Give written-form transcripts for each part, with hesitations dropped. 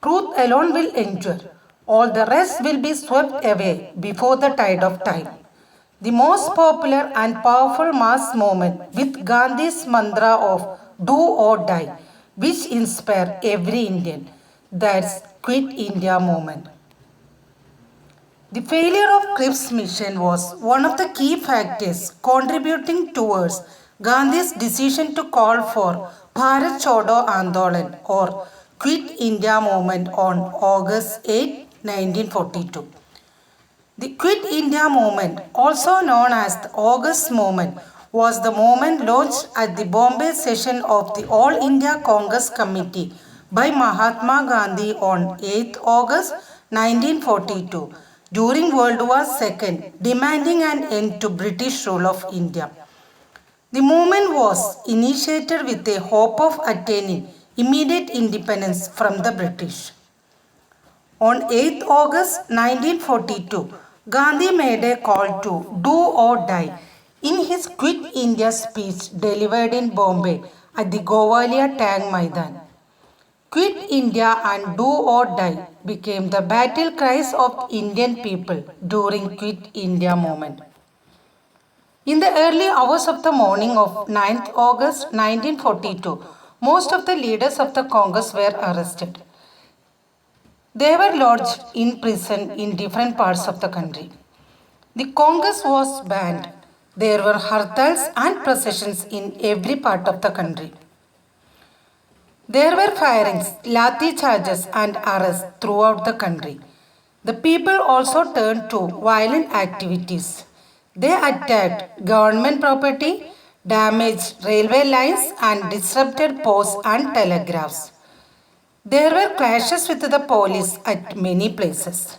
Truth alone will endure. All the rest will be swept away before the tide of time. The most popular and powerful mass movement with Gandhi's mantra of do or die, which inspire every Indian. That's Quit India movement. The failure of Cripps mission was one of the key factors contributing towards Gandhi's decision to call for Bharat Chodo Andolan or Quit India movement on August 8, 1942. The Quit India movement, also known as the August movement, was the movement launched at the Bombay session of the All India Congress Committee by Mahatma Gandhi on 8 August 1942 during World War II, demanding an end to British rule of India. The movement was initiated with the hope of attaining immediate independence from the British. On 8 August 1942, Gandhi made a call to do or die in his Quit India speech delivered in Bombay at the Gowalia Tank Maidan. Quit India and do or die became the battle cries of Indian people during Quit India movement. In the early hours of the morning of 9th August 1942, most of the leaders of the Congress were arrested. They were lodged in prison in different parts of the country. The Congress was banned. There were hartals and processions in every part of the country. There were firings, lathi charges and arrests throughout the country. The people also turned to violent activities. They attacked government property, damaged railway lines and disrupted posts and telegraphs. There were clashes with the police at many places.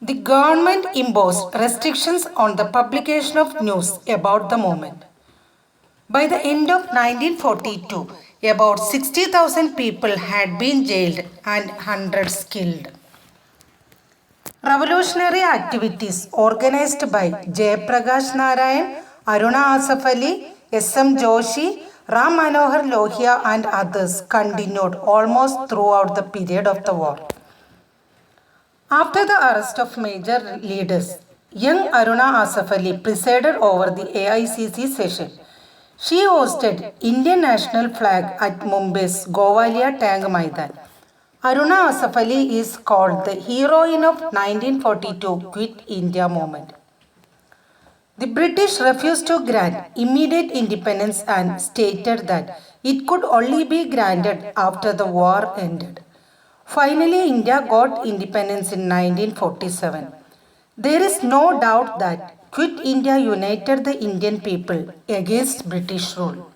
The government imposed restrictions on the publication of news about the movement. By the end of 1942, about 60,000 people had been jailed and hundreds killed. Revolutionary activities organized by Jayaprakash Narayan, Aruna Asaf Ali, S.M. Joshi, Ram Manohar Lohia and others continued almost throughout the period of the war. After the arrest of major leaders, young Aruna Asaf Ali presided over the AICC session. She hosted Indian national flag at Mumbai's Gowalia Tank Maidan. Aruna Asaf Ali is called the heroine of 1942 Quit India movement. The British refused to grant immediate independence and stated that it could only be granted after the war ended. Finally, India got independence in 1947. There is no doubt that Quit India united the Indian people against British rule.